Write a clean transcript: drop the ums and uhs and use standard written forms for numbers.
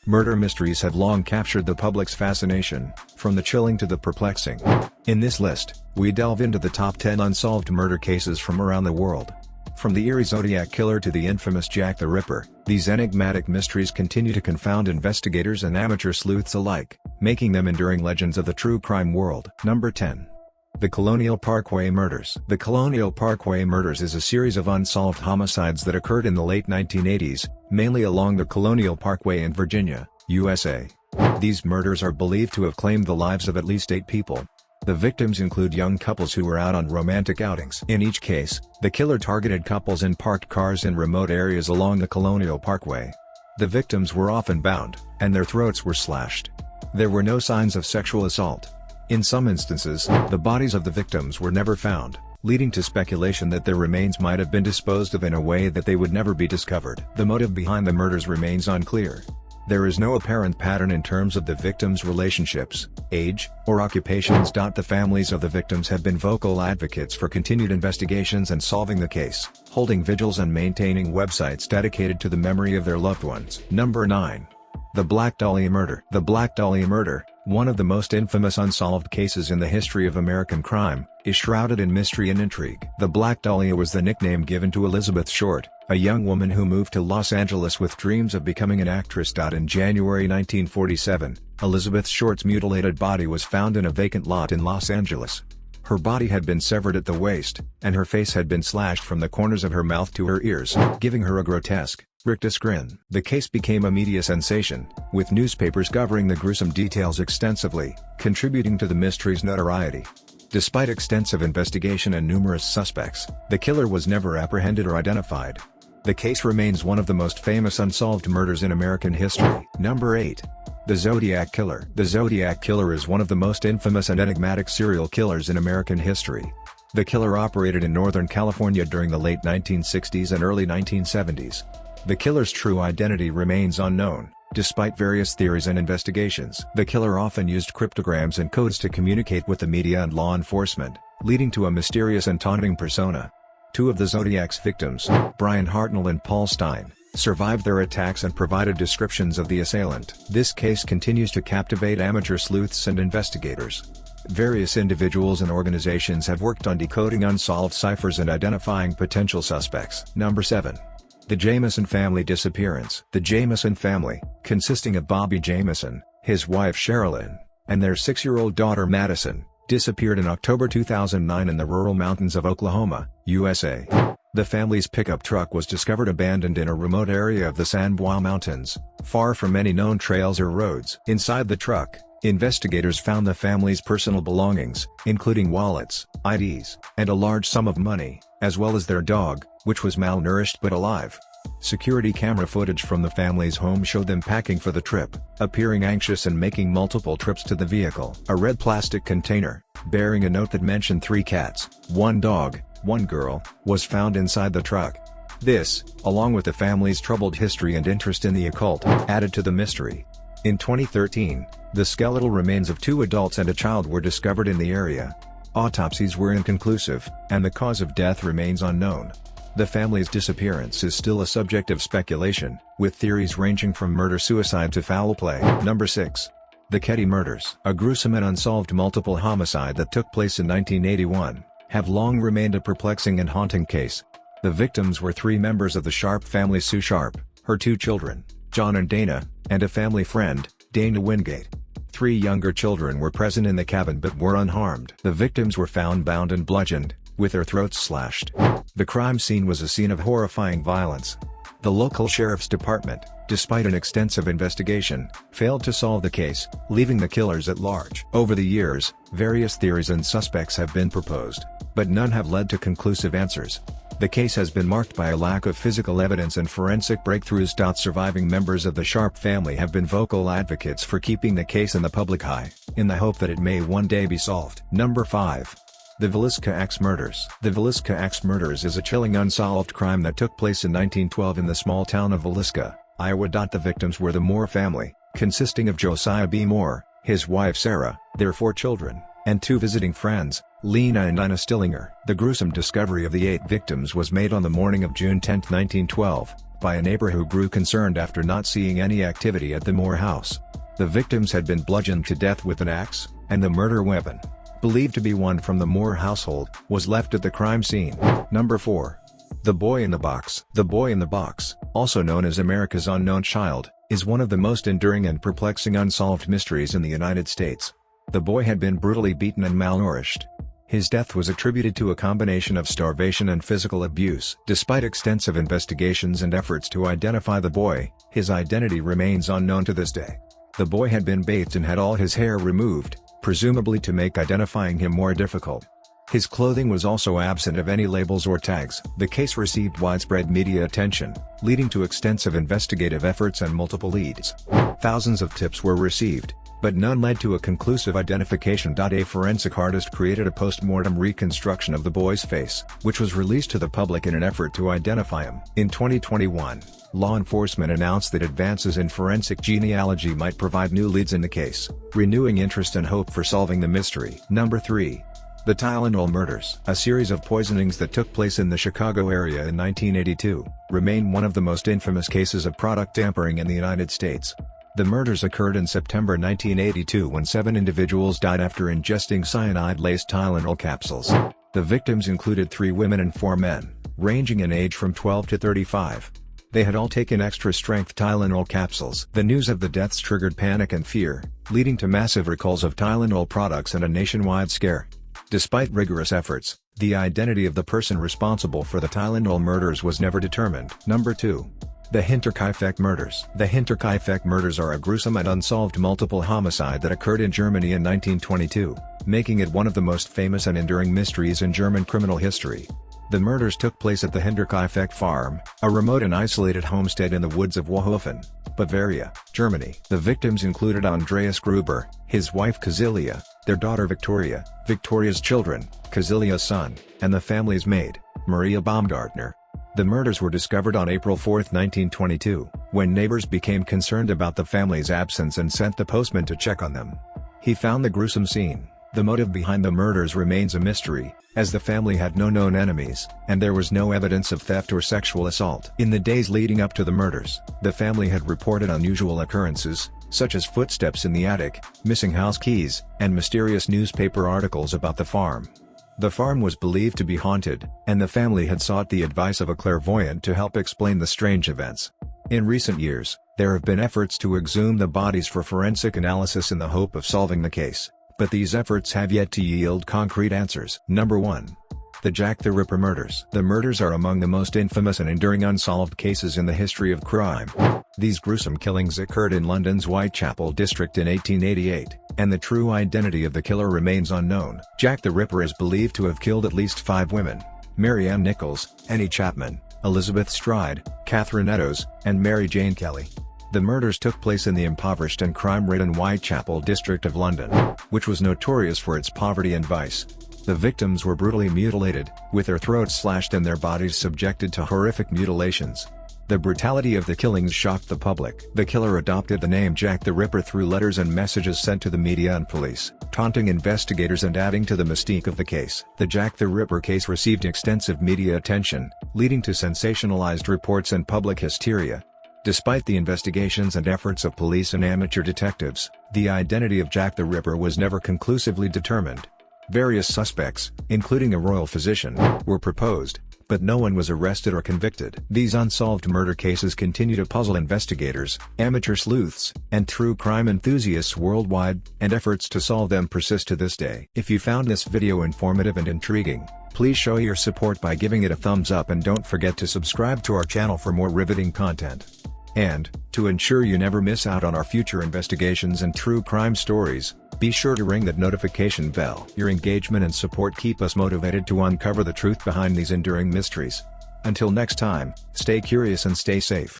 Murder mysteries have long captured the public's fascination, from the chilling to the perplexing. In this list, we delve into the top 10 unsolved murder cases from around the world. From the eerie Zodiac Killer to the infamous Jack the Ripper, these enigmatic mysteries continue to confound investigators and amateur sleuths alike, making them enduring legends of the true crime world. Number 10. The Colonial Parkway Murders. The Colonial Parkway Murders is a series of unsolved homicides that occurred in the late 1980s, mainly along the Colonial Parkway in Virginia, USA. These murders are believed to have claimed the lives of at least 8 people. The victims include young couples who were out on romantic outings. In each case, the killer targeted couples in parked cars in remote areas along the Colonial Parkway. The victims were often bound, and their throats were slashed. There were no signs of sexual assault. In some instances, the bodies of the victims were never found, leading to speculation that their remains might have been disposed of in a way that they would never be discovered. The motive behind the murders remains unclear. There is no apparent pattern in terms of the victims' relationships, age, or occupations. The families of the victims have been vocal advocates for continued investigations and solving the case, holding vigils and maintaining websites dedicated to the memory of their loved ones. Number 9. The Black Dahlia Murder. The Black Dahlia Murder, one of the most infamous unsolved cases in the history of American crime, is shrouded in mystery and intrigue. The Black Dahlia was the nickname given to Elizabeth Short, a young woman who moved to Los Angeles with dreams of becoming an actress. In January 1947, Elizabeth Short's mutilated body was found in a vacant lot in Los Angeles. Her body had been severed at the waist, and her face had been slashed from the corners of her mouth to her ears, giving her a grotesque, rictus grin. The case became a media sensation, with newspapers covering the gruesome details extensively, contributing to the mystery's notoriety. Despite extensive investigation and numerous suspects, the killer was never apprehended or identified. The case remains one of the most famous unsolved murders in American history. Number 8. The Zodiac Killer. The Zodiac Killer is one of the most infamous and enigmatic serial killers in American history. The killer operated in Northern California during the late 1960s and early 1970s. The killer's true identity remains unknown, despite various theories and investigations. The killer often used cryptograms and codes to communicate with the media and law enforcement, leading to a mysterious and taunting persona. 2 of the Zodiac's victims, Brian Hartnell and Paul Stein, survived their attacks and provided descriptions of the assailant. This case continues to captivate amateur sleuths and investigators. Various individuals and organizations have worked on decoding unsolved ciphers and identifying potential suspects. Number 7. The Jamison family disappearance. The Jamison family, consisting of Bobby Jamison, his wife Sherilyn, and their 6-year-old daughter Madison, disappeared in October 2009 in the rural mountains of Oklahoma, USA. The family's pickup truck was discovered abandoned in a remote area of the San Juan Mountains, far from any known trails or roads. Inside the truck, investigators found the family's personal belongings, including wallets, IDs, and a large sum of money, as well as their dog, which was malnourished but alive. Security camera footage from the family's home showed them packing for the trip, appearing anxious and making multiple trips to the vehicle. A red plastic container, bearing a note that mentioned 3 cats, 1 dog, 1 girl, was found inside the truck. This, along with the family's troubled history and interest in the occult, added to the mystery. In 2013, the skeletal remains of 2 adults and a child were discovered in the area. Autopsies were inconclusive, and the cause of death remains unknown. The family's disappearance is still a subject of speculation, with theories ranging from murder-suicide to foul play. Number 6. The Ketty Murders. A gruesome and unsolved multiple homicide that took place in 1981, have long remained a perplexing and haunting case. The victims were 3 members of the Sharp family: Sue Sharp, her 2 children, John and Dana, and a family friend, Dana Wingate. 3 younger children were present in the cabin but were unharmed. The victims were found bound and bludgeoned, with their throats slashed. The crime scene was a scene of horrifying violence. The local sheriff's department, despite an extensive investigation, failed to solve the case, leaving the killers at large. Over the years, various theories and suspects have been proposed, but none have led to conclusive answers. The case has been marked by a lack of physical evidence and forensic breakthroughs. Surviving members of the Sharp family have been vocal advocates for keeping the case in the public eye, in the hope that it may one day be solved. Number 5. The Villisca Axe Murders. The Villisca Axe Murders is a chilling unsolved crime that took place in 1912 in the small town of Villisca, Iowa. The victims were the Moore family, consisting of Josiah B. Moore, his wife Sarah, their 4 children, and 2 visiting friends, Lena and Ina Stillinger. The gruesome discovery of the 8 victims was made on the morning of June 10, 1912, by a neighbor who grew concerned after not seeing any activity at the Moore house. The victims had been bludgeoned to death with an axe, and the murder weapon, believed to be one from the Moore household, was left at the crime scene. Number 4. The Boy in the Box. The Boy in the Box, also known as America's Unknown Child, is one of the most enduring and perplexing unsolved mysteries in the United States. The boy had been brutally beaten and malnourished. His death was attributed to a combination of starvation and physical abuse. Despite extensive investigations and efforts to identify the boy, his identity remains unknown to this day. The boy had been bathed and had all his hair removed, presumably to make identifying him more difficult. His clothing was also absent of any labels or tags. The case received widespread media attention, leading to extensive investigative efforts and multiple leads. Thousands of tips were received, but none led to a conclusive identification. A forensic artist created a post-mortem reconstruction of the boy's face, which was released to the public in an effort to identify him. In 2021, law enforcement announced that advances in forensic genealogy might provide new leads in the case, renewing interest and hope for solving the mystery. Number 3. The Tylenol murders. A series of poisonings that took place in the Chicago area in 1982, remain one of the most infamous cases of product tampering in the United States. The murders occurred in September 1982 when 7 individuals died after ingesting cyanide-laced Tylenol capsules. The victims included 3 women and 4 men, ranging in age from 12 to 35. They had all taken extra-strength Tylenol capsules. The news of the deaths triggered panic and fear, leading to massive recalls of Tylenol products and a nationwide scare. Despite rigorous efforts, the identity of the person responsible for the Tylenol murders was never determined. Number 2. The Hinterkaifeck murders. The Hinterkaifeck murders are a gruesome and unsolved multiple homicide that occurred in Germany in 1922, making it one of the most famous and enduring mysteries in German criminal history. The murders took place at the Hinterkaifeck farm, a remote and isolated homestead in the woods of Wauhofen, Bavaria, Germany. The victims included Andreas Gruber, his wife Kazilia, their daughter Victoria, Victoria's children, Kazilia's son, and the family's maid, Maria Baumgartner. The murders were discovered on April 4, 1922, when neighbors became concerned about the family's absence and sent the postman to check on them. He found the gruesome scene. The motive behind the murders remains a mystery, as the family had no known enemies, and there was no evidence of theft or sexual assault. In the days leading up to the murders, the family had reported unusual occurrences, such as footsteps in the attic, missing house keys, and mysterious newspaper articles about the farm. The farm was believed to be haunted, and the family had sought the advice of a clairvoyant to help explain the strange events. In recent years, there have been efforts to exhume the bodies for forensic analysis in the hope of solving the case, but these efforts have yet to yield concrete answers. Number 1. The Jack the Ripper murders. The murders are among the most infamous and enduring unsolved cases in the history of crime. These gruesome killings occurred in London's Whitechapel district in 1888, and the true identity of the killer remains unknown. Jack the Ripper is believed to have killed at least 5 women: Mary Ann Nichols, Annie Chapman, Elizabeth Stride, Catherine Eddowes, and Mary Jane Kelly. The murders took place in the impoverished and crime-ridden Whitechapel district of London, which was notorious for its poverty and vice. The victims were brutally mutilated, with their throats slashed and their bodies subjected to horrific mutilations. The brutality of the killings shocked the public. The killer adopted the name Jack the Ripper through letters and messages sent to the media and police, taunting investigators and adding to the mystique of the case. The Jack the Ripper case received extensive media attention, leading to sensationalized reports and public hysteria. Despite the investigations and efforts of police and amateur detectives, the identity of Jack the Ripper was never conclusively determined. Various suspects, including a royal physician, were proposed, but no one was arrested or convicted. These unsolved murder cases continue to puzzle investigators, amateur sleuths, and true crime enthusiasts worldwide, and efforts to solve them persist to this day. If you found this video informative and intriguing, please show your support by giving it a thumbs up and don't forget to subscribe to our channel for more riveting content. And, to ensure you never miss out on our future investigations and true crime stories, be sure to ring that notification bell. Your engagement and support keep us motivated to uncover the truth behind these enduring mysteries. Until next time, stay curious and stay safe.